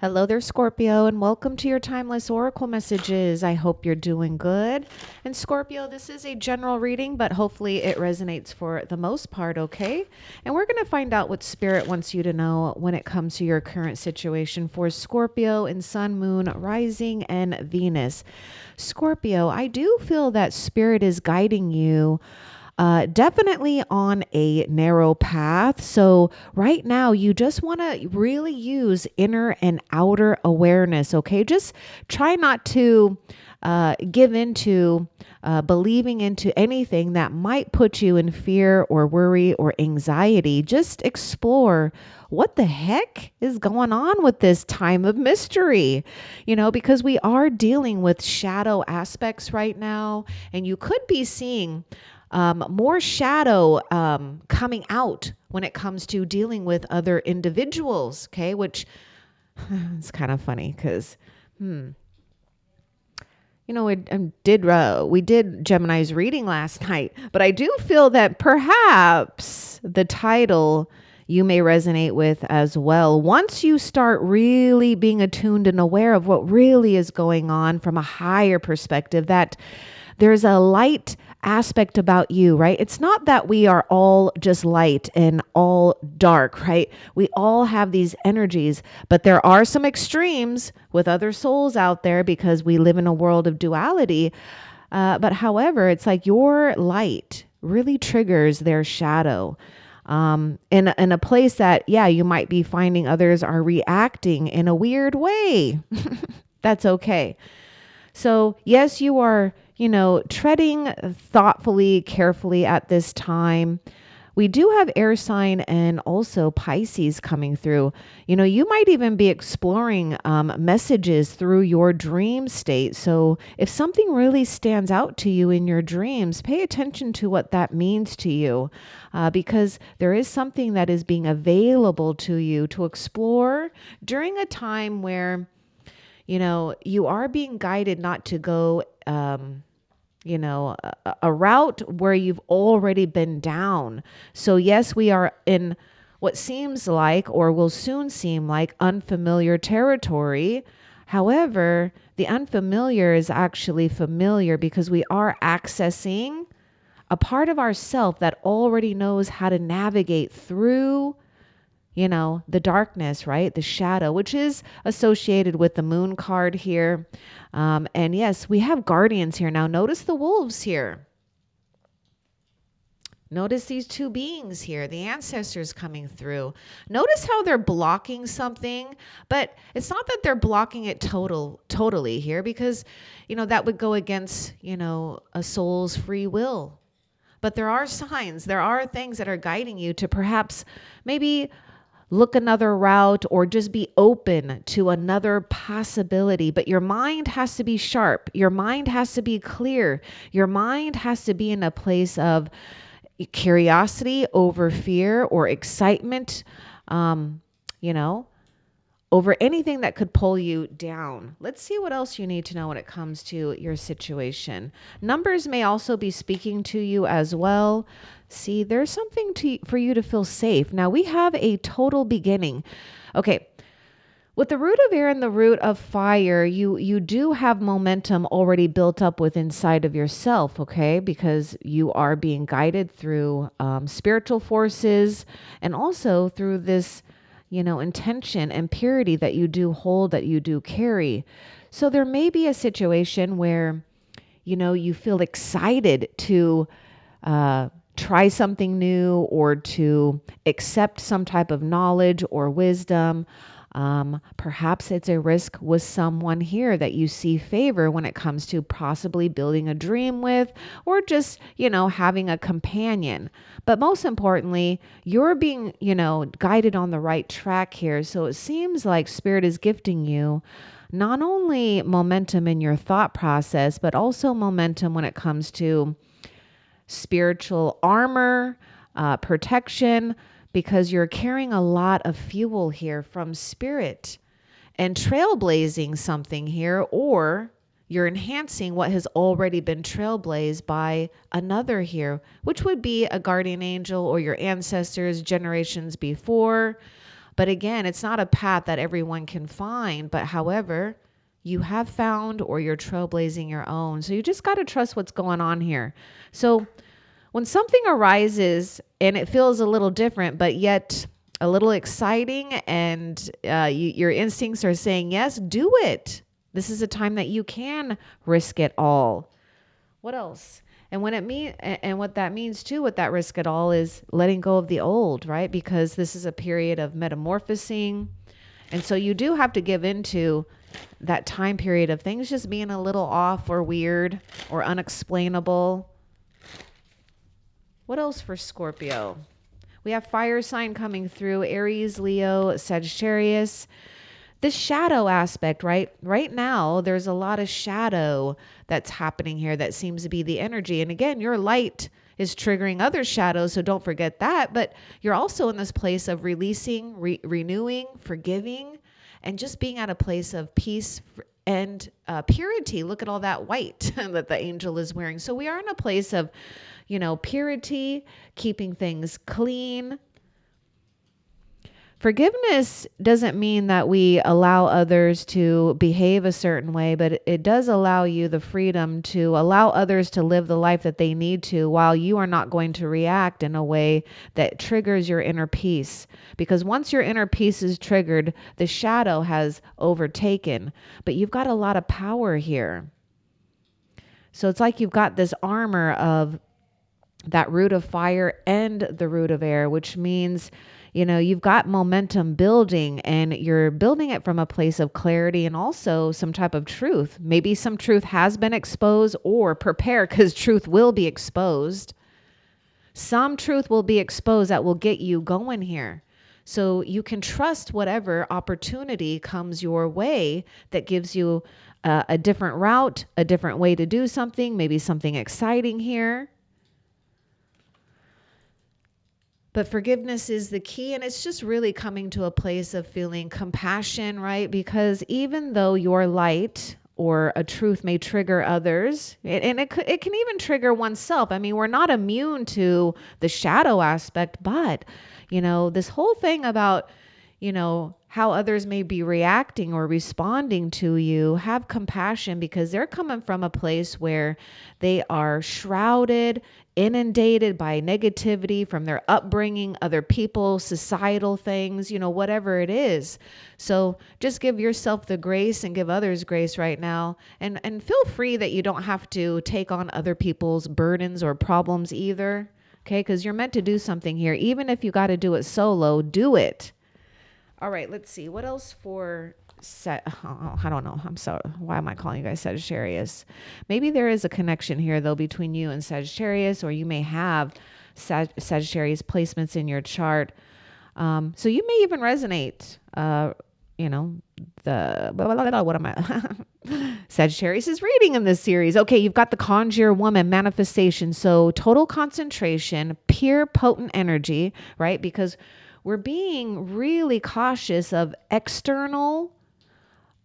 Hello there, Scorpio, and welcome to your timeless oracle messages. I hope you're doing good. And Scorpio, this is a general reading, but hopefully it resonates for the most part, okay? And we're going to find out what Spirit wants you to know when it comes to your current situation for Scorpio in Sun, Moon, Rising, and Venus. Scorpio, I do feel that Spirit is guiding you definitely on a narrow path. So, right now, you just want to really use inner and outer awareness, okay? Just try not to give into believing into anything that might put you in fear or worry or anxiety. Just explore what the heck is going on with this time of mystery, because we are dealing with shadow aspects right now, and you could be seeing more shadow coming out when it comes to dealing with other individuals, okay? Which it's kind of funny because, we did Gemini's reading last night, but I do feel that perhaps the title you may resonate with as well. Once you start really being attuned and aware of what really is going on from a higher perspective, that there's a light aspect about you, right? It's not that we are all just light and all dark, right? We all have these energies, but there are some extremes with other souls out there because we live in a world of duality. But however, it's like your light really triggers their shadow. In a place that, yeah, you might be finding others are reacting in a weird way. That's okay. So, yes, you are, treading thoughtfully, carefully at this time. We do have air sign and also Pisces coming through. You might even be exploring messages through your dream state. So if something really stands out to you in your dreams, pay attention to what that means to you, because there is something that is being available to you to explore during a time where you are being guided not to go, a route where you've already been down. So, yes, we are in what seems like or will soon seem like unfamiliar territory. However, the unfamiliar is actually familiar because we are accessing a part of ourself that already knows how to navigate through the darkness, right? The shadow, which is associated with the moon card here. And yes, we have guardians here. Now, notice the wolves here. Notice these two beings here, the ancestors coming through. Notice how they're blocking something, but it's not that they're blocking it totally here because, that would go against, a soul's free will. But there are signs, there are things that are guiding you to perhaps maybe look another route or just be open to another possibility. But your mind has to be sharp. Your mind has to be clear. Your mind has to be in a place of curiosity over fear or excitement, you know, over anything that could pull you down. Let's see what else you need to know when it comes to your situation. Numbers may also be speaking to you as well. See, there's something for you to feel safe. Now, we have a total beginning. Okay, with the root of air and the root of fire, you do have momentum already built up with inside of yourself, okay? Because you are being guided through spiritual forces and also through this intention and purity that you do hold, that you do carry. So there may be a situation where, you feel excited to try something new or to accept some type of knowledge or wisdom. Perhaps it's a risk with someone here that you see favor when it comes to possibly building a dream with, or just, having a companion. But most importantly, you're being, guided on the right track here. So it seems like Spirit is gifting you not only momentum in your thought process, but also momentum when it comes to spiritual armor, protection, because you're carrying a lot of fuel here from Spirit and trailblazing something here, or you're enhancing what has already been trailblazed by another here, which would be a guardian angel or your ancestors generations before. But again, it's not a path that everyone can find. But however, you have found or you're trailblazing your own. So you just got to trust what's going on here. So when something arises and it feels a little different, but yet a little exciting, and your instincts are saying, yes, do it. This is a time that you can risk it all. What else? And what that means too, with that risk it all, is letting go of the old, right? Because this is a period of metamorphosing. And so you do have to give into that time period of things just being a little off or weird or unexplainable. What else for Scorpio? We have fire sign coming through: Aries, Leo, Sagittarius. This shadow aspect, right? Right now, there's a lot of shadow that's happening here that seems to be the energy. And again, your light is triggering other shadows, so don't forget that. But you're also in this place of releasing, renewing, forgiving, and just being at a place of peace and purity. Look at all that white that the angel is wearing. So we are in a place of, purity, keeping things clean. Forgiveness doesn't mean that we allow others to behave a certain way, but it does allow you the freedom to allow others to live the life that they need to, while you are not going to react in a way that triggers your inner peace. Because once your inner peace is triggered, the shadow has overtaken. But you've got a lot of power here. So it's like you've got this armor of that root of fire and the root of air, which means, you've got momentum building, and you're building it from a place of clarity and also some type of truth. Maybe some truth has been exposed, or prepare, because truth will be exposed. Some truth will be exposed that will get you going here. So you can trust whatever opportunity comes your way that gives you a different route, a different way to do something, maybe something exciting here. But forgiveness is the key, and it's just really coming to a place of feeling compassion, right? Because even though your light or a truth may trigger others, and it can even trigger oneself. I mean, we're not immune to the shadow aspect, but, this whole thing about, how others may be reacting or responding to you, have compassion, because they're coming from a place where they are shrouded, inundated by negativity from their upbringing, other people, societal things, whatever it is. So just give yourself the grace and give others grace right now. And feel free that you don't have to take on other people's burdens or problems either. Okay, because you're meant to do something here. Even if you got to do it solo, do it. All right, let's see. What else for I don't know. I'm sorry. Why am I calling you guys Sagittarius? Maybe there is a connection here, though, between you and Sagittarius, or you may have Sagittarius placements in your chart. So you may even resonate, what am I? Sagittarius is reading in this series. Okay, you've got the conjure woman manifestation. So total concentration, pure potent energy, right? Because we're being really cautious of external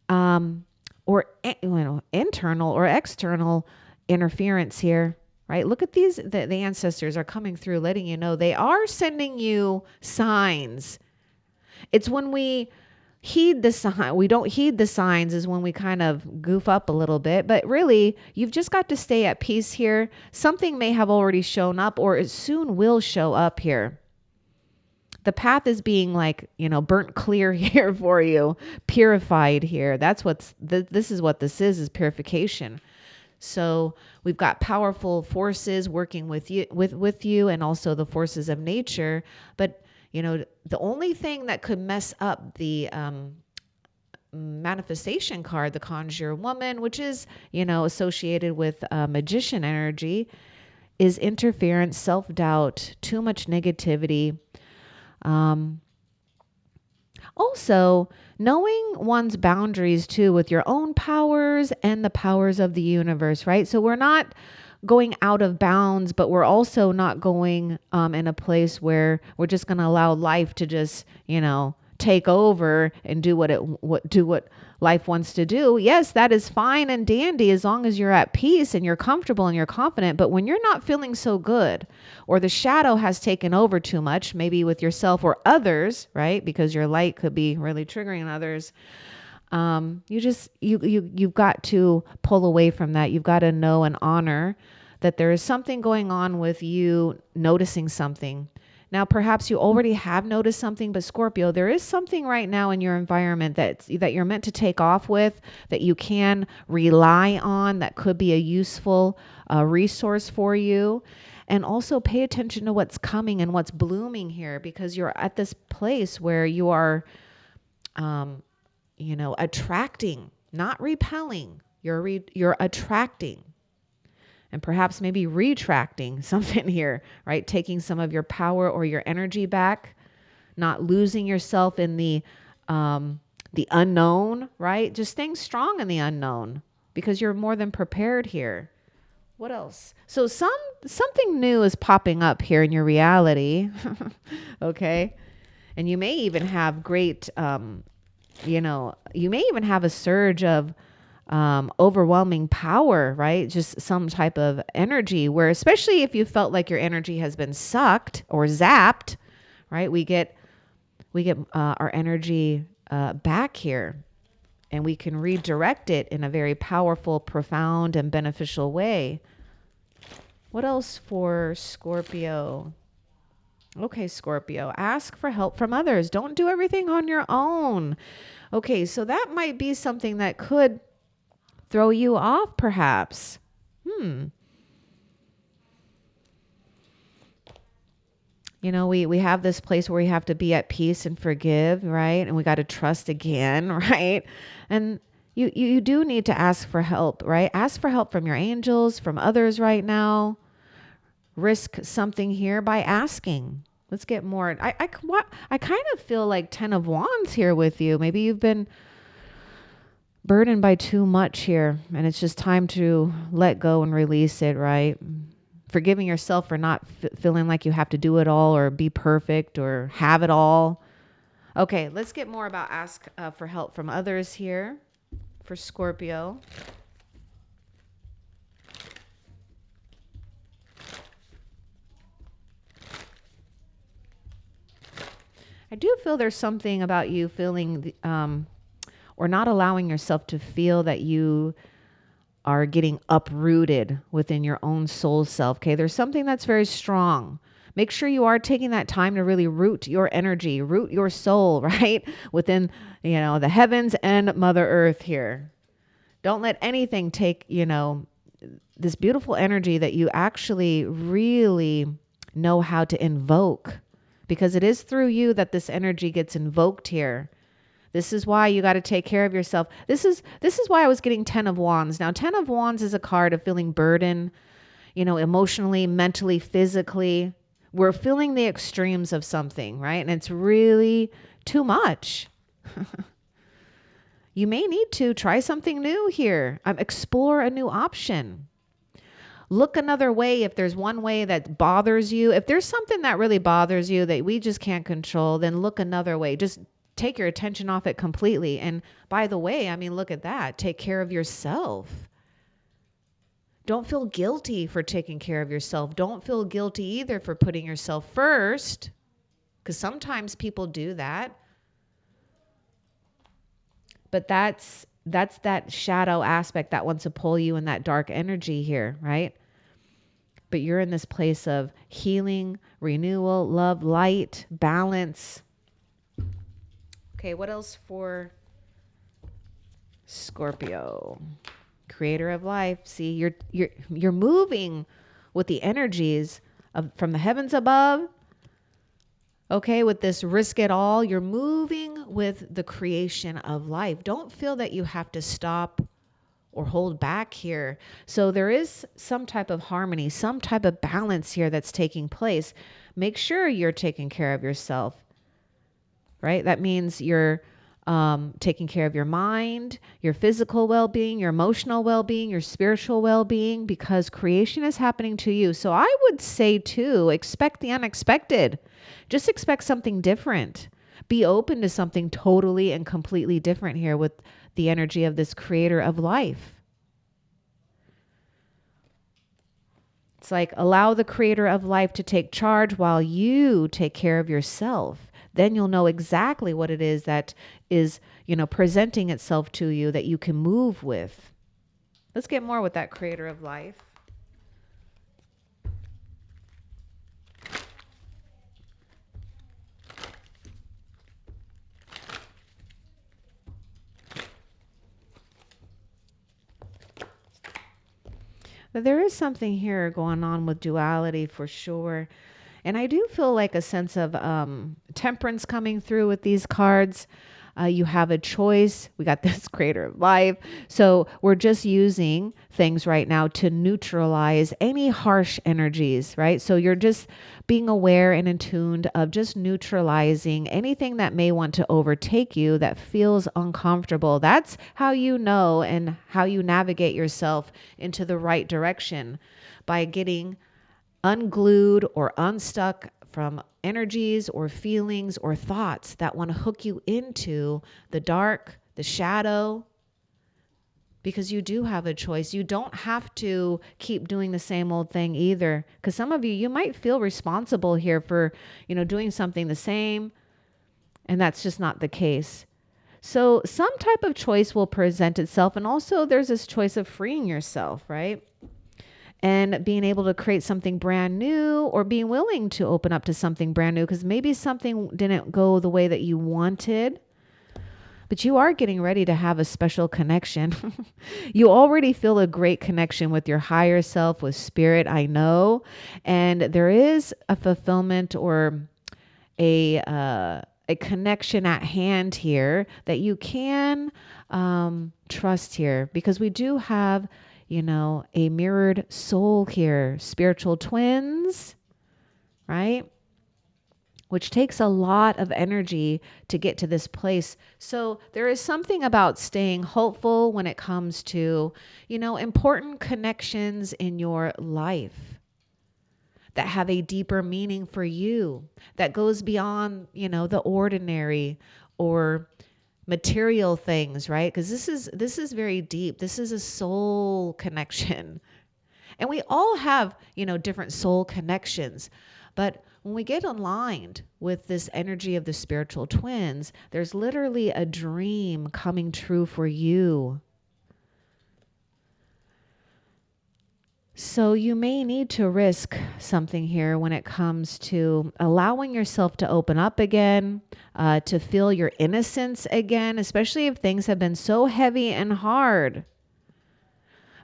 or internal or external interference here, right? Look at these. The ancestors are coming through, letting you know they are sending you signs. It's when we heed the sign, we don't heed the signs, is when we kind of goof up a little bit. But really, you've just got to stay at peace here. Something may have already shown up, or it soon will show up here. The path is being burnt clear here for you, purified here. That's this is what this is purification. So we've got powerful forces working with you and also the forces of nature. But, the only thing that could mess up the manifestation card, the conjure woman, which is, associated with magician energy, is interference, self-doubt, too much negativity. Also, knowing one's boundaries too, with your own powers and the powers of the universe, right? So we're not going out of bounds, but we're also not going in a place where we're just going to allow life to just, take over and do what life wants to do. Yes, that is fine and dandy as long as you're at peace and you're comfortable and you're confident. But when you're not feeling so good, or the shadow has taken over too much, maybe with yourself or others, right? Because your light could be really triggering others. You've got to pull away from that. You've got to know and honor that there is something going on with you noticing something. Now, perhaps you already have noticed something, but Scorpio, there is something right now in your environment that you're meant to take off with, that you can rely on, that could be a useful resource for you. And also pay attention to what's coming and what's blooming here, because you're at this place where you are, attracting, not repelling. You're attracting. And perhaps maybe retracting something here, right? Taking some of your power or your energy back, not losing yourself in the unknown, right? Just staying strong in the unknown, because you're more than prepared here. What else? So something new is popping up here in your reality, okay? And you may even have great, you may even have a surge of overwhelming power, right? Just some type of energy where, especially if you felt like your energy has been sucked or zapped, right? We get our energy back here, and we can redirect it in a very powerful, profound, and beneficial way. What else for Scorpio? Okay, Scorpio, ask for help from others. Don't do everything on your own. Okay, so that might be something that could throw you off, perhaps. We have this place where we have to be at peace and forgive, right? And we got to trust again, right? And you do need to ask for help, right? Ask for help from your angels, from others right now. Risk something here by asking. Let's get more. I kind of feel like 10 of Wands here with you. Maybe you've been burdened by too much here, and it's just time to let go and release it, right? Forgiving yourself for not feeling like you have to do it all or be perfect or have it all. Okay, let's get more about ask for help from others here for Scorpio. I do feel there's something about you feeling or not allowing yourself to feel that you are getting uprooted within your own soul self. Okay, there's something that's very strong. Make sure you are taking that time to really root your energy, root your soul, right? Within, the heavens and Mother Earth here. Don't let anything take, this beautiful energy that you actually really know how to invoke, because it is through you that this energy gets invoked here. This is why you got to take care of yourself. This is why I was getting 10 of Wands. Now, 10 of Wands is a card of feeling burden, emotionally, mentally, physically. We're feeling the extremes of something, right? And it's really too much. You may need to try something new here. Explore a new option. Look another way if there's one way that bothers you. If there's something that really bothers you that we just can't control, then look another way. Just take your attention off it completely. And by the way, look at that. Take care of yourself. Don't feel guilty for taking care of yourself. Don't feel guilty either for putting yourself first, because sometimes people do that. But that's that shadow aspect that wants to pull you in that dark energy here, right? But you're in this place of healing, renewal, love, light, balance. Okay, what else for Scorpio? Creator of life. See, you're moving with the energies from the heavens above. Okay, with this risk it all, you're moving with the creation of life. Don't feel that you have to stop or hold back here. So there is some type of harmony, some type of balance here that's taking place. Make sure you're taking care of yourself, right? That means you're taking care of your mind, your physical well-being, your emotional well-being, your spiritual well-being, because creation is happening to you. So I would say too, expect the unexpected. Just expect something different. Be open to something totally and completely different here with the energy of this creator of life. It's like allow the creator of life to take charge while you take care of yourself. Then you'll know exactly what it is that is, presenting itself to you that you can move with. Let's get more with that creator of life. But there is something here going on with duality for sure. And I do feel like a sense of temperance coming through with these cards. You have a choice. We got this creator of life. So we're just using things right now to neutralize any harsh energies, right? So you're just being aware and attuned of just neutralizing anything that may want to overtake you that feels uncomfortable. That's how you know and how you navigate yourself into the right direction, by getting unglued or unstuck from energies or feelings or thoughts that want to hook you into the dark, the shadow, because you do have a choice. You don't have to keep doing the same old thing either. Because some of you might feel responsible here for, doing something the same, and that's just not the case. So some type of choice will present itself. And also there's this choice of freeing yourself, right? And being able to create something brand new, or being willing to open up to something brand new, because maybe something didn't go the way that you wanted, but you are getting ready to have a special connection. You already feel a great connection with your higher self, with spirit, I know. And there is a fulfillment or a connection at hand here that you can trust here, because we do have a mirrored soul here, spiritual twins, right? Which takes a lot of energy to get to this place. So there is something about staying hopeful when it comes to, important connections in your life that have a deeper meaning for you, that goes beyond, the ordinary or material things, right? Because this is very deep. This is a soul connection. And we all have, different soul connections. But when we get aligned with this energy of the spiritual twins, there's literally a dream coming true for you. So you may need to risk something here when it comes to allowing yourself to open up again, to feel your innocence again, especially if things have been so heavy and hard.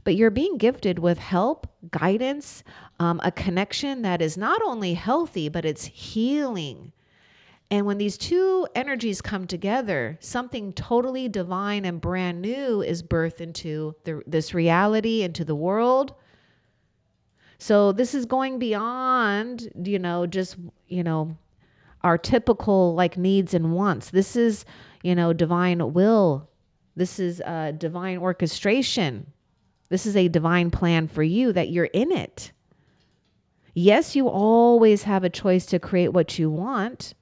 But you're being gifted with help, guidance, a connection that is not only healthy, but it's healing. And when these two energies come together, something totally divine and brand new is birthed into this reality, into the world. So this is going beyond, just, our typical like needs and wants. This is, divine will. This is divine orchestration. This is a divine plan for you that you're in it. Yes, you always have a choice to create what you want.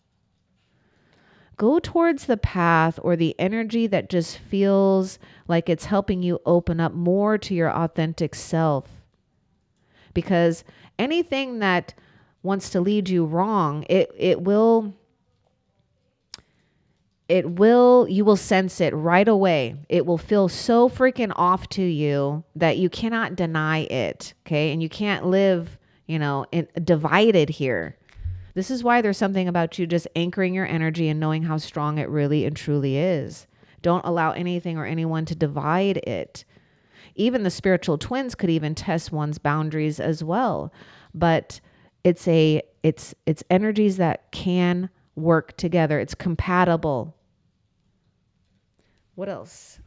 Go towards the path or the energy that just feels like it's helping you open up more to your authentic self. Because anything that wants to lead you wrong, you will sense it right away. It will feel so freaking off to you that you cannot deny it. Okay. And you can't live, divided here. This is why there's something about you just anchoring your energy and knowing how strong it really and truly is. Don't allow anything or anyone to divide it. Even the spiritual twins could even test one's boundaries as well. But it's energies that can work together. It's compatible. What else?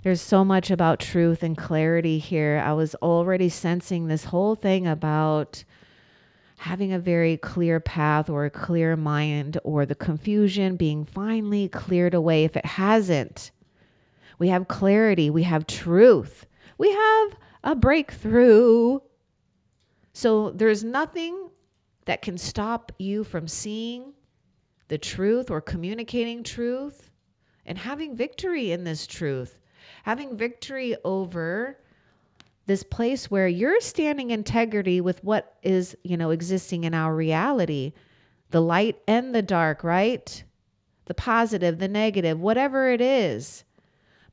There's so much about truth and clarity here. I was already sensing this whole thing about having a very clear path or a clear mind, or the confusion being finally cleared away if it hasn't. We have clarity. We have truth. We have a breakthrough. So there's nothing that can stop you from seeing the truth or communicating truth and having victory in this truth. Having victory over this place where you're standing integrity with what is, existing in our reality, the light and the dark, right? The positive, the negative, whatever it is.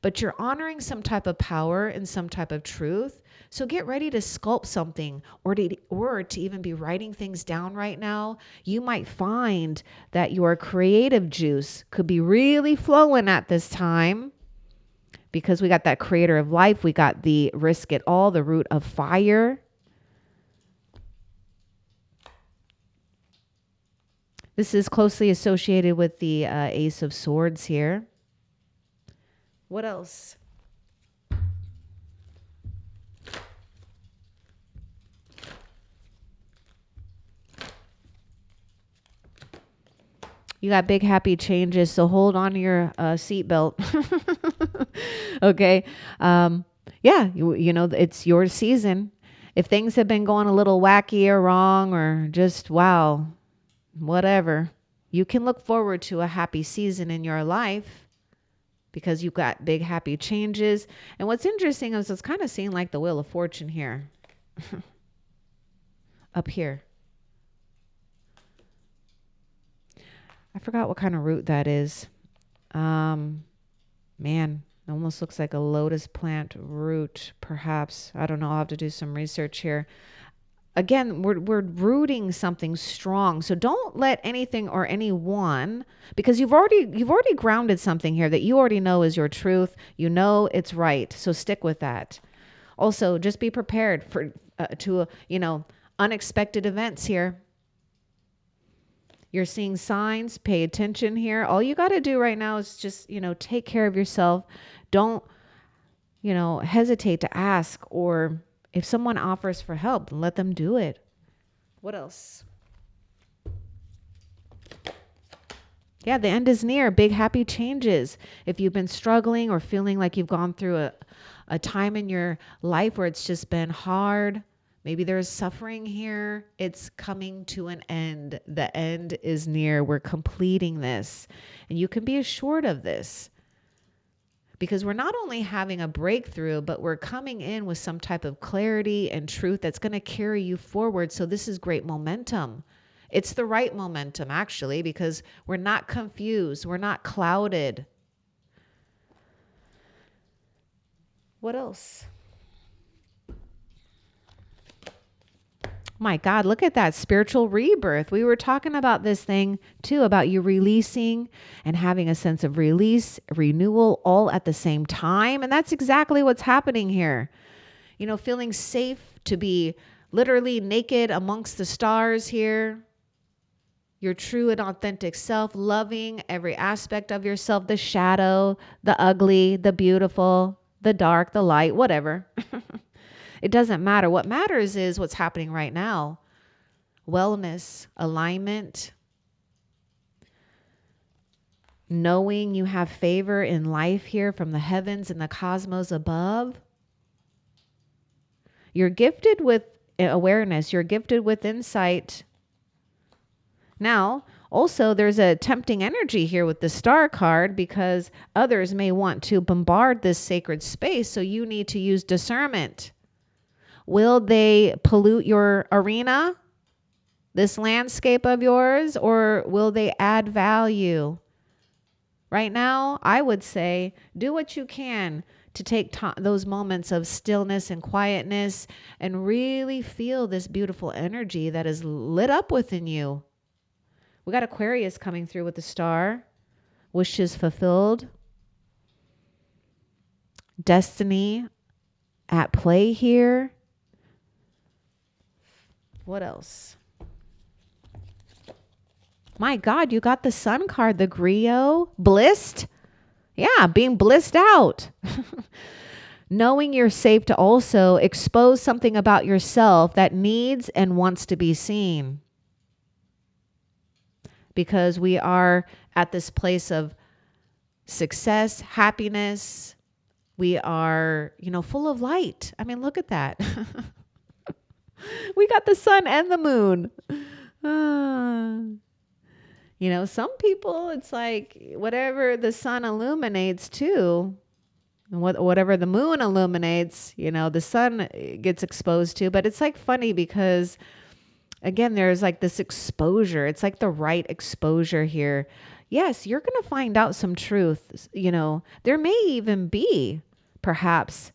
But you're honoring some type of power and some type of truth. So get ready to sculpt something or to even be writing things down right now. You might find that your creative juice could be really flowing at this time, because we got that creator of life. We got the risk it all, the root of fire. This is closely associated with the Ace of Swords here. What else? You got big happy changes, so hold on to your seatbelt. Okay. Yeah, it's your season. If things have been going a little wacky or wrong or just wow, whatever, you can look forward to a happy season in your life because you've got big happy changes. And what's interesting is it's kind of seeing like the Wheel of Fortune here. Up here. I forgot what kind of root that is. Man, it almost looks like a lotus plant root, perhaps. I don't know. I'll have to do some research here. Again, we're rooting something strong. So don't let anything or anyone, because you've already grounded something here that you already know is your truth. You know it's right. So stick with that. Also, just be prepared for unexpected events here. You're seeing signs. Pay attention here. All you got to do right now is just, take care of yourself. Don't, hesitate to ask, or if someone offers for help, let them do it. What else? Yeah, the end is near. Big happy changes. If you've been struggling or feeling like you've gone through a time in your life where it's just been hard, maybe there's suffering here, it's coming to an end. The end is near. We're completing this. And you can be assured of this, because we're not only having a breakthrough, but we're coming in with some type of clarity and truth that's going to carry you forward. So this is great momentum. It's the right momentum, actually, because we're not confused. We're not clouded. What else? My God, look at that spiritual rebirth. We were talking about this thing too, about you releasing and having a sense of release, renewal, all at the same time. And that's exactly what's happening here. Feeling safe to be literally naked amongst the stars here. Your true and authentic self, loving every aspect of yourself, the shadow, the ugly, the beautiful, the dark, the light, whatever. It doesn't matter. What matters is what's happening right now. Wellness, alignment, knowing you have favor in life here from the heavens and the cosmos above. You're gifted with awareness. You're gifted with insight. Now, also, there's a tempting energy here with the Star card, because others may want to bombard this sacred space. So you need to use discernment. Will they pollute your arena, this landscape of yours, or will they add value? Right now, I would say do what you can to take those moments of stillness and quietness and really feel this beautiful energy that is lit up within you. We got Aquarius coming through with the star. Wishes fulfilled. Destiny at play here. What else? My God, you got the Sun card, the Griot. Blissed? Yeah, being blissed out. Knowing you're safe to also expose something about yourself that needs and wants to be seen. Because we are at this place of success, happiness, We are, full of light. I mean, look at that. We got the sun and the moon. Ah. Some people, it's like whatever the sun illuminates too, and whatever the moon illuminates, the sun gets exposed to. But it's like funny because, again, there's like this exposure. It's like the right exposure here. Yes, you're going to find out some truth. There may even be perhaps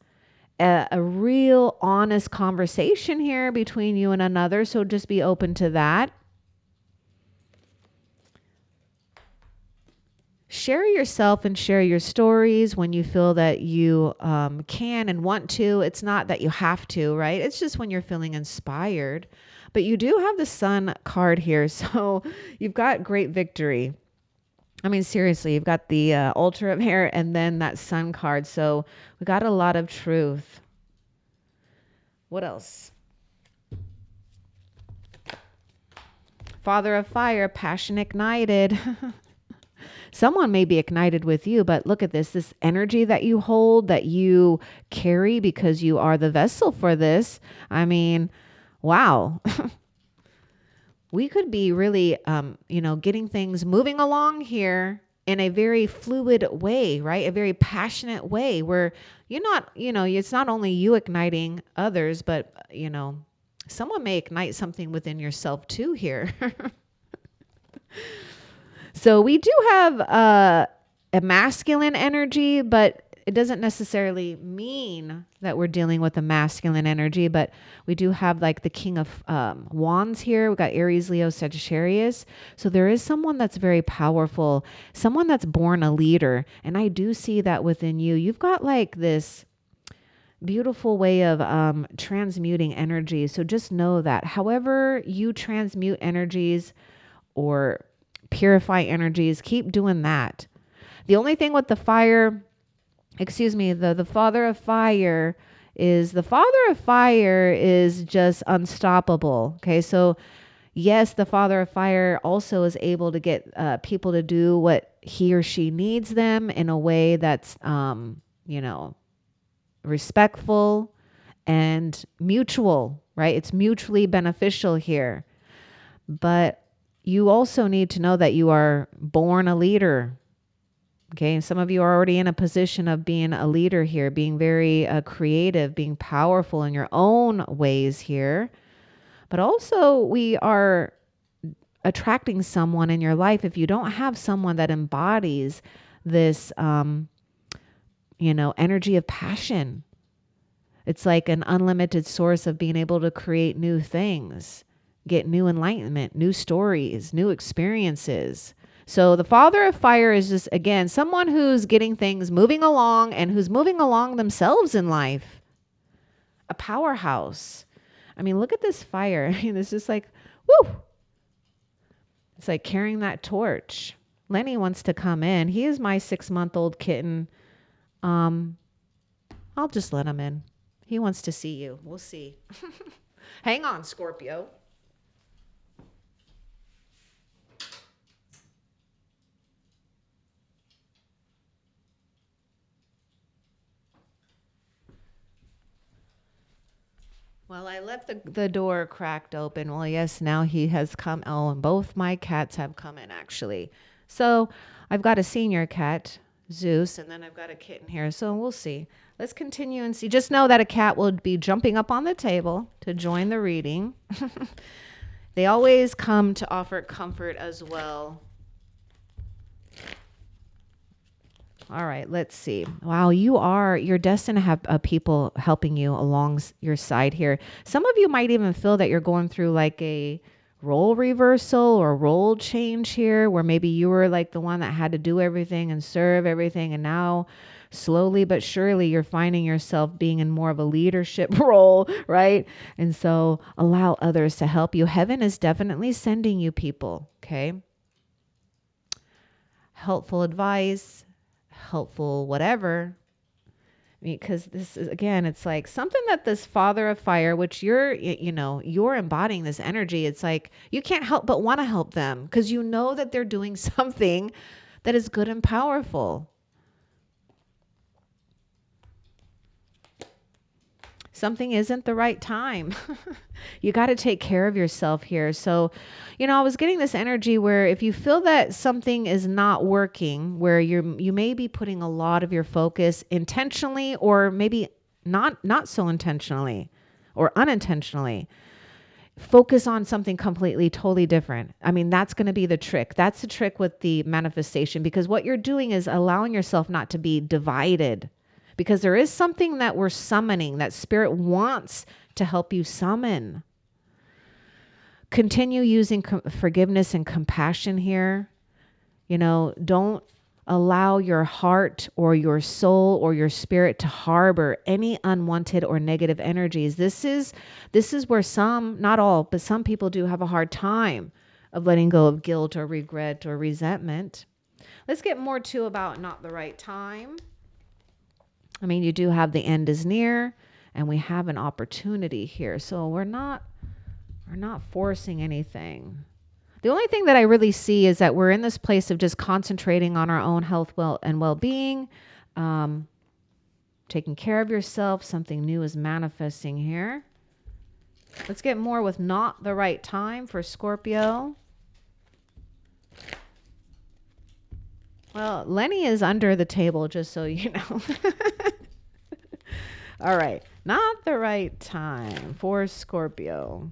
a real honest conversation here between you and another. So just be open to that. Share yourself and share your stories when you feel that you can and want to. It's not that you have to, right? It's just when you're feeling inspired. But you do have the sun card here. So you've got great victory. I mean, seriously, you've got the altar of hair and then that sun card. So we got a lot of truth. What else? Father of fire, passion ignited. Someone may be ignited with you, but look at this energy that you hold, that you carry because you are the vessel for this. I mean, wow. We could be really, getting things moving along here in a very fluid way, right? A very passionate way where you're not, it's not only you igniting others, but, someone may ignite something within yourself too here. So we do have a masculine energy, but it doesn't necessarily mean that we're dealing with a masculine energy, but we do have like the King of Wands here. We've got Aries, Leo, Sagittarius. So there is someone that's very powerful, someone that's born a leader. And I do see that within you. You've got like this beautiful way of transmuting energy. So just know that however you transmute energies or purify energies, keep doing that. The only thing with the fire, the father of fire is just unstoppable. Okay. So yes, the father of fire also is able to get people to do what he or she needs them in a way that's, respectful and mutual, right? It's mutually beneficial here. But you also need to know that you are born a leader. Okay. And some of you are already in a position of being a leader here, being very creative, being powerful in your own ways here. But also we are attracting someone in your life. If you don't have someone that embodies this, energy of passion, it's like an unlimited source of being able to create new things, get new enlightenment, new stories, new experiences. So the father of fire is just, again, someone who's getting things moving along and who's moving along themselves in life. A powerhouse. I mean, look at this fire. I mean, it's just like, woo. It's like carrying that torch. Lenny wants to come in. He is my 6-month-old kitten. I'll just let him in. He wants to see you. We'll see. Hang on, Scorpio. Well, I left the door cracked open. Well, yes, now he has come. Oh, and both my cats have come in, actually. So I've got a senior cat, Zeus, and then I've got a kitten here. So we'll see. Let's continue and see. Just know that a cat will be jumping up on the table to join the reading. They always come to offer comfort as well. All right, let's see. Wow, you're destined to have people helping you along your side here. Some of you might even feel that you're going through like a role reversal or role change here, where maybe you were like the one that had to do everything and serve everything. And now slowly but surely you're finding yourself being in more of a leadership role, right? And so allow others to help you. Heaven is definitely sending you people, okay? Helpful advice, helpful whatever, because this is, again, it's like something that this father of fire, which you're embodying this energy. It's like you can't help but want to help them because you know that they're doing something that is good and powerful. Something isn't the right time. You got to take care of yourself here. So, I was getting this energy where if you feel that something is not working, where you may be putting a lot of your focus intentionally or maybe not so intentionally or unintentionally, focus on something completely, totally different. I mean, that's going to be the trick. That's the trick with the manifestation, because what you're doing is allowing yourself not to be divided, because there is something that we're summoning that spirit wants to help you summon. Continue using forgiveness and compassion here. Don't allow your heart or your soul or your spirit to harbor any unwanted or negative energies. This is where some, not all, but some people do have a hard time of letting go of guilt or regret or resentment. Let's get more to about not the right time. I mean, you do have the end is near, and we have an opportunity here. So we're not forcing anything. The only thing that I really see is that we're in this place of just concentrating on our own health, well-being, taking care of yourself. Something new is manifesting here. Let's get more with not the right time for Scorpio. Well, Lenny is under the table, just so you know. All right. Not the right time for Scorpio.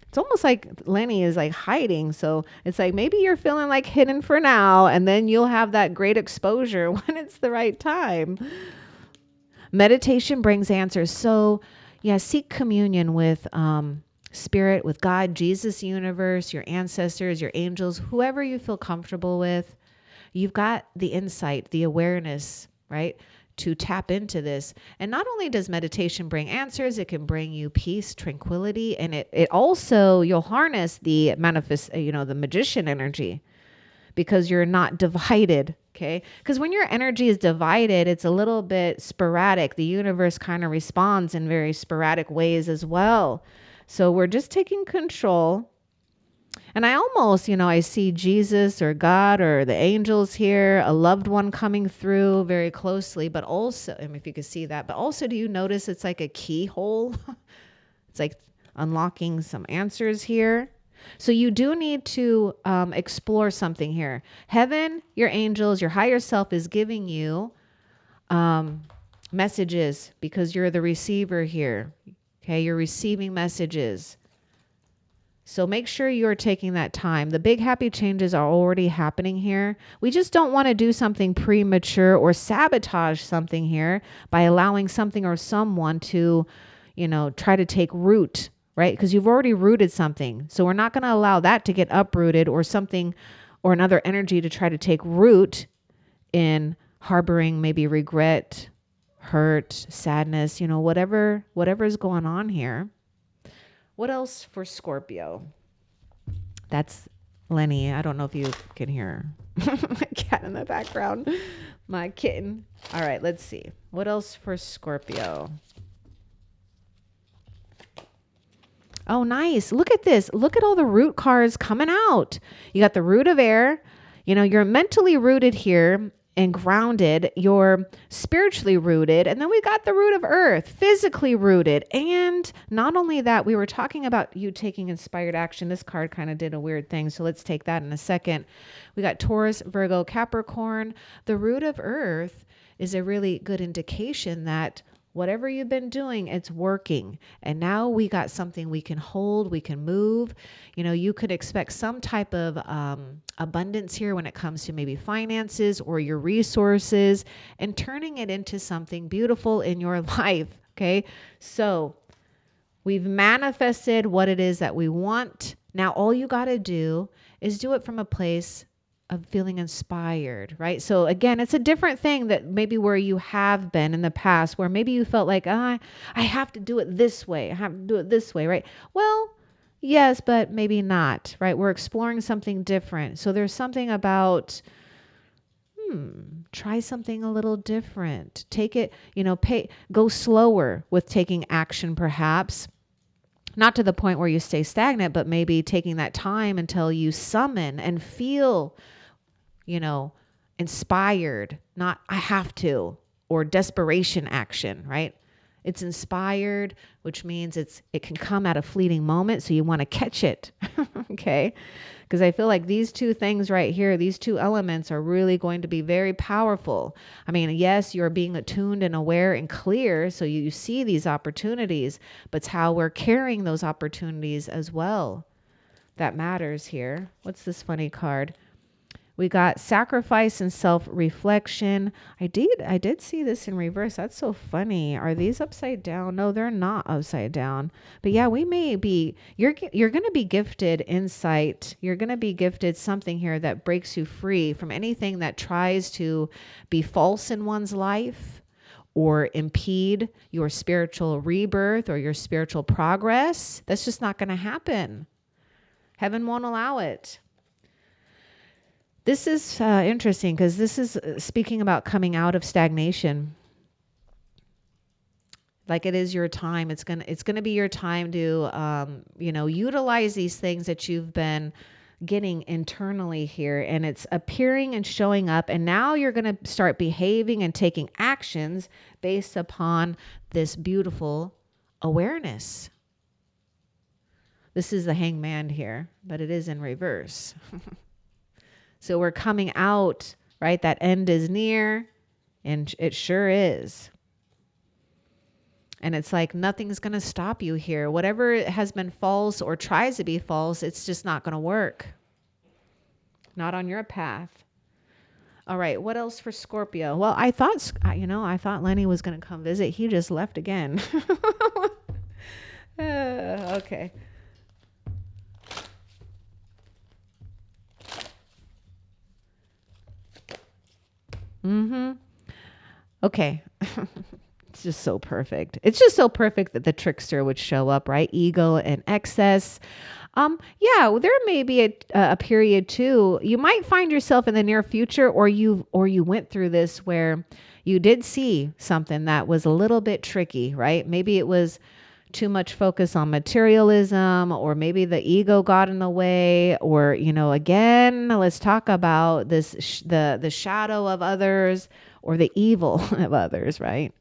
It's almost like Lenny is like hiding. So it's like maybe you're feeling like hidden for now, and then you'll have that great exposure when it's the right time. Meditation brings answers. So yeah, seek communion with spirit, with God, Jesus, universe, your ancestors, your angels, whoever you feel comfortable with. You've got the insight, the awareness, right, to tap into this. And not only does meditation bring answers, it can bring you peace, tranquility, and it also, you'll harness the the magician energy, because you're not divided, okay? Because when your energy is divided, it's a little bit sporadic. The universe kind of responds in very sporadic ways as well. So we're just taking control. And I almost, I see Jesus or God or the angels here, a loved one coming through very closely, but also, I mean, if you could see that, but also, do you notice it's like a keyhole? It's like unlocking some answers here. So you do need to explore something here. Heaven, your angels, your higher self is giving you messages, because you're the receiver here. Okay, you're receiving messages. So make sure you're taking that time. The big happy changes are already happening here. We just don't want to do something premature or sabotage something here by allowing something or someone to, try to take root, right? Because you've already rooted something. So we're not going to allow that to get uprooted, or something or another energy to try to take root in harboring maybe regret, hurt, sadness, whatever is going on here. What else for Scorpio? That's Lenny. I don't know if you can hear my cat in the background. My kitten. All right, let's see. What else for Scorpio? Oh, nice. Look at this. Look at all the root cards coming out. You got the root of air. You're mentally rooted here and grounded. You're spiritually rooted. And then we got the root of earth, physically rooted. And not only that, we were talking about you taking inspired action. This card kind of did a weird thing, so let's take that in a second. We got Taurus, Virgo, Capricorn. The root of earth is a really good indication that whatever you've been doing, it's working. And now we got something we can hold, we can move. You could expect some type of abundance here when it comes to maybe finances or your resources, and turning it into something beautiful in your life. Okay. So we've manifested what it is that we want. Now, all you got to do is do it from a place of feeling inspired, right? So again, it's a different thing that maybe where you have been in the past, where maybe you felt like, I have to do it this way. I have to do it this way, right? Well, yes, but maybe not, right? We're exploring something different. So there's something about, try something a little different. Take it, go slower with taking action, perhaps. Not to the point where you stay stagnant, but maybe taking that time until you summon and feel, inspired, not I have to, or desperation action, right? It's inspired, which means it can come at a fleeting moment, so you want to catch it. Okay? Because I feel like these two things right here, these two elements are really going to be very powerful. I mean, yes, you're being attuned and aware and clear, so you see these opportunities, but it's how we're carrying those opportunities as well that matters here. What's this funny card? We got sacrifice and self-reflection. I did see this in reverse. That's so funny. Are these upside down? No, they're not upside down. But yeah, we may be, you're going to be gifted insight. You're going to be gifted something here that breaks you free from anything that tries to be false in one's life or impede your spiritual rebirth or your spiritual progress. That's just not going to happen. Heaven won't allow it. This is interesting because this is speaking about coming out of stagnation. Like it is your time. It's gonna be your time to utilize these things that you've been getting internally here, and it's appearing and showing up. And now you're gonna start behaving and taking actions based upon this beautiful awareness. This is the Hangman here, but it is in reverse. So we're coming out, right? That end is near, and it sure is. And it's like nothing's going to stop you here. Whatever has been false or tries to be false, it's just not going to work. Not on your path. All right, what else for Scorpio? Well, I thought Lenny was going to come visit. He just left again. Okay. Okay. It's just so perfect. It's just so perfect that the trickster would show up, right? Ego and excess. Yeah, there may be a period too. You might find yourself in the near future, or you went through this where you did see something that was a little bit tricky, right? Maybe it was too much focus on materialism, or maybe the ego got in the way, or again, let's talk about this the shadow of others or the evil of others, right?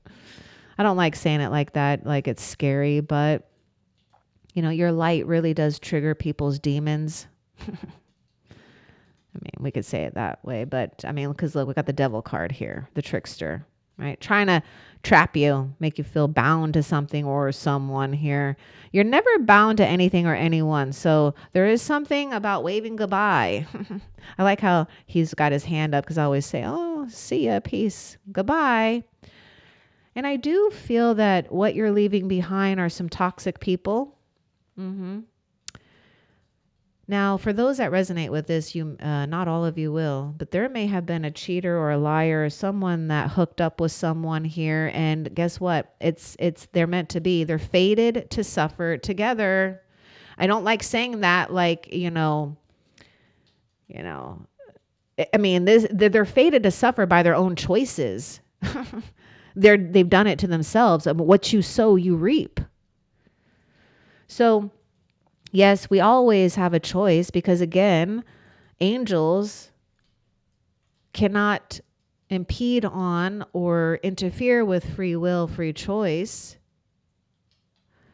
I don't like saying it like that, like it's scary, but your light really does trigger people's demons. I mean, we could say it that way, but I mean, because look, we got the devil card here, the trickster, right? Trying to trap you, make you feel bound to something or someone here. You're never bound to anything or anyone. So there is something about waving goodbye. I like how he's got his hand up because I always say, oh, see ya, peace, goodbye. And I do feel that what you're leaving behind are some toxic people. Now, for those that resonate with this, not all of you will, but there may have been a cheater or a liar or someone that hooked up with someone here. And guess what? They're meant to be. They're fated to suffer together. I don't like saying that, like, I mean, they're fated to suffer by their own choices. They've done it to themselves. What you sow, you reap. So yes, we always have a choice because, again, angels cannot impede on or interfere with free will, free choice.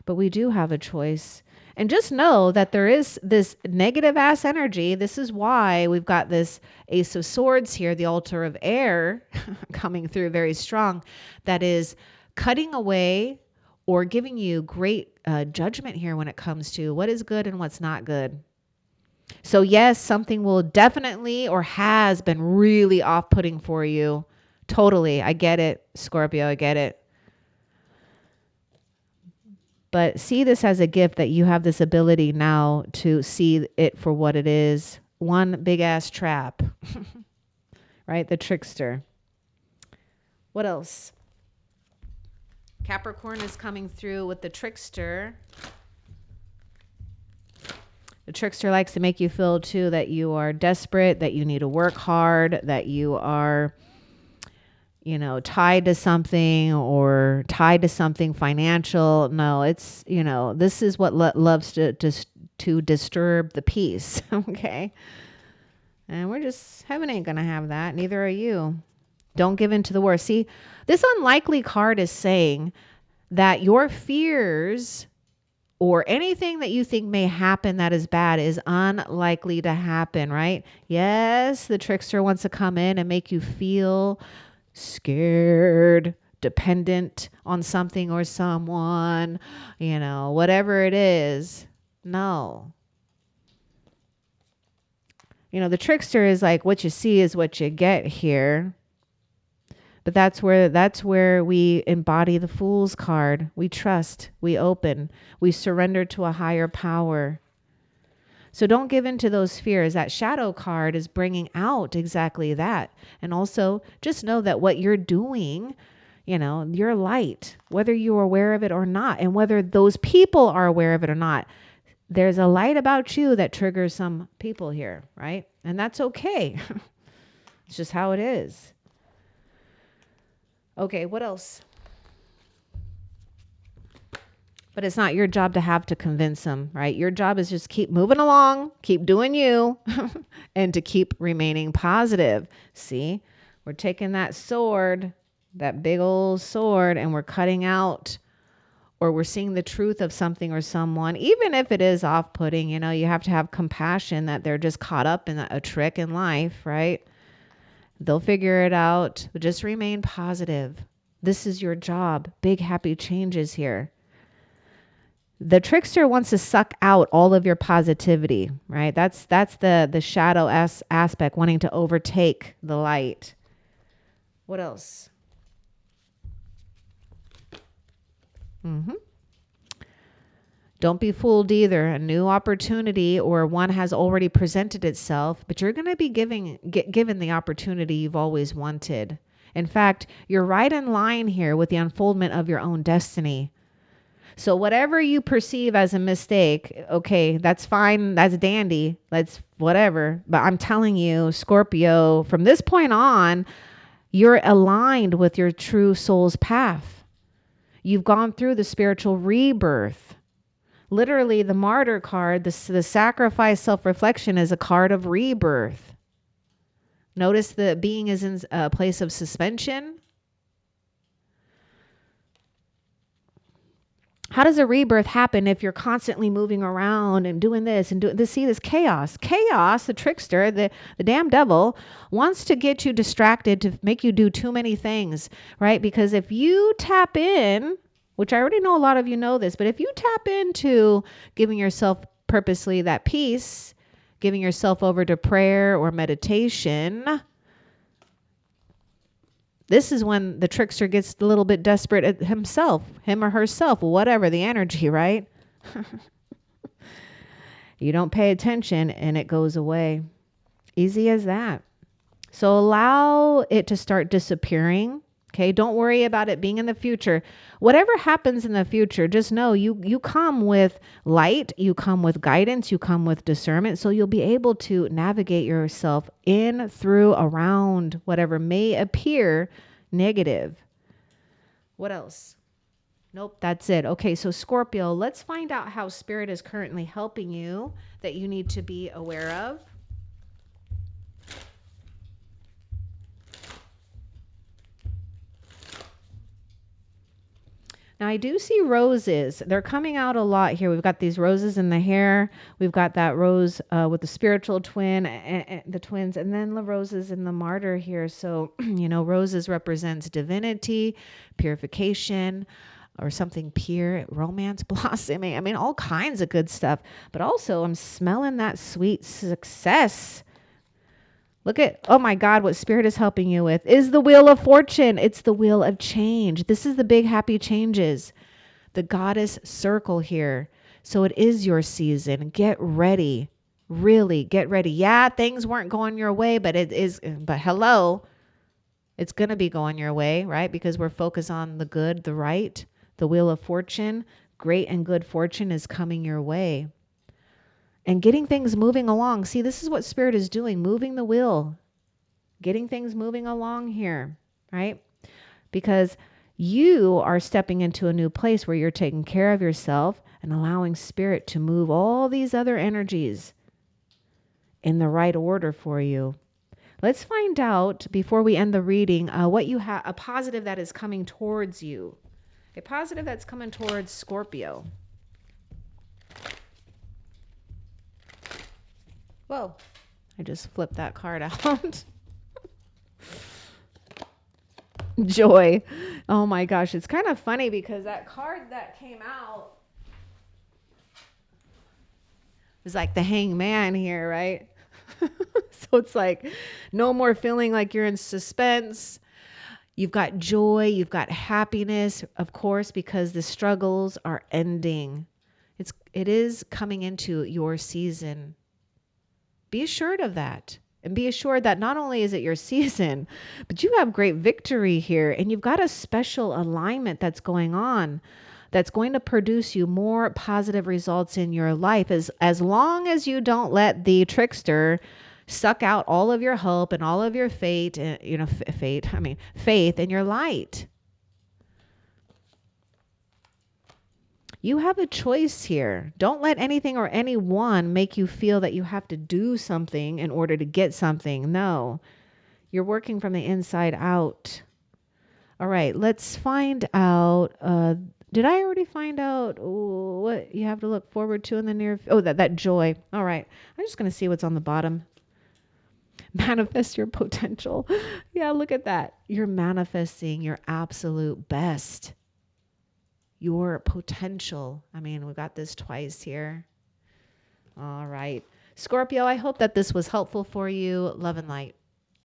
But we do have a choice. And just know that there is this negative ass energy. This is why we've got this Ace of Swords here, the altar of air coming through very strong, that is cutting away or giving you great judgment here when it comes to what is good and what's not good. So yes, something will definitely or has been really off-putting for you. Totally. I get it, Scorpio. I get it. But see this as a gift that you have this ability now to see it for what it is. One big ass trap, right? The trickster. What else? Capricorn is coming through with the trickster. The trickster likes to make you feel too that you are desperate, that you need to work hard, that you are, tied to something or tied to something financial. No, it's, this is what loves to disturb the peace. Okay. And heaven ain't going to have that. Neither are you. Don't give in to the worst. See, this unlikely card is saying that your fears or anything that you think may happen that is bad is unlikely to happen, right? Yes, the trickster wants to come in and make you feel scared, dependent on something or someone, whatever it is. No. The trickster is like, what you see is what you get here. But that's where we embody the Fool's card. We trust, we open, we surrender to a higher power. So don't give in to those fears. That shadow card is bringing out exactly that. And also just know that what you're doing, you're light, whether you're aware of it or not, and whether those people are aware of it or not. There's a light about you that triggers some people here, right? And that's okay. It's just how it is. Okay, what else? But it's not your job to have to convince them, right? Your job is just keep moving along, keep doing you, and to keep remaining positive. See, we're taking that sword, that big old sword, and we're cutting out, or we're seeing the truth of something or someone, even if it is off-putting. You have to have compassion that they're just caught up in a trick in life, right? They'll figure it out. But just remain positive. This is your job. Big happy changes here. The trickster wants to suck out all of your positivity, right? That's the shadow aspect, wanting to overtake the light. What else? Don't be fooled either. A new opportunity or one has already presented itself, but you're going to be given the opportunity you've always wanted. In fact, you're right in line here with the unfoldment of your own destiny. So whatever you perceive as a mistake, okay, that's fine. That's dandy. That's whatever. But I'm telling you, Scorpio, from this point on, you're aligned with your true soul's path. You've gone through the spiritual rebirth. Literally, the martyr card, the sacrifice self-reflection is a card of rebirth. Notice the being is in a place of suspension. How does a rebirth happen if you're constantly moving around and doing this and doing this? See, this chaos. Chaos, the trickster, the damn devil, wants to get you distracted, to make you do too many things, right? Because if you tap in, which I already know a lot of you know this, but if you tap into giving yourself purposely that peace, giving yourself over to prayer or meditation, this is when the trickster gets a little bit desperate at himself, him or herself, whatever the energy, right? You don't pay attention and it goes away. Easy as that. So allow it to start disappearing. Okay, don't worry about it being in the future. Whatever happens in the future, just know you come with light, you come with guidance, you come with discernment, so you'll be able to navigate yourself in, through, around whatever may appear negative. What else? Nope, that's it. Okay, so Scorpio, let's find out how Spirit is currently helping you that you need to be aware of. Now, I do see roses. They're coming out a lot here. We've got these roses in the hair. We've got that rose with the spiritual twin, the twins, and then the roses in the martyr here. So, roses represents divinity, purification, or something pure, romance blossoming. I mean, all kinds of good stuff. But also, I'm smelling that sweet success. Look at, oh my God, what Spirit is helping you with is the Wheel of Fortune. It's the wheel of change. This is the big happy changes. The goddess circle here. So it is your season. Get ready. Really get ready. Yeah, things weren't going your way, but hello, it's going to be going your way, right? Because we're focused on the good, the right, the Wheel of Fortune. Great and good fortune is coming your way. And getting things moving along. See, this is what Spirit is doing, moving the wheel, getting things moving along here, right? Because you are stepping into a new place where you're taking care of yourself and allowing Spirit to move all these other energies in the right order for you. Let's find out, before we end the reading, what you have, a positive that is coming towards you. A positive that's coming towards Scorpio. Whoa. I just flipped that card out. Joy. Oh my gosh. It's kind of funny because that card that came out is like the hangman here, right? So it's like no more feeling like you're in suspense. You've got joy, you've got happiness, of course, because the struggles are ending. It is coming into your season. Be assured of that. And be assured that not only is it your season, but you have great victory here. And you've got a special alignment that's going on that's going to produce you more positive results in your life as long as you don't let the trickster suck out all of your hope and all of your faith, faith in your light. You have a choice here. Don't let anything or anyone make you feel that you have to do something in order to get something. No, you're working from the inside out. All right, let's find out. Did I already find out what you have to look forward to in the near? Oh, that joy. All right, I'm just going to see what's on the bottom. Manifest your potential. Yeah, look at that. You're manifesting your absolute best. Your potential. I mean, we got this twice here. All right. Scorpio, I hope that this was helpful for you. Love and light.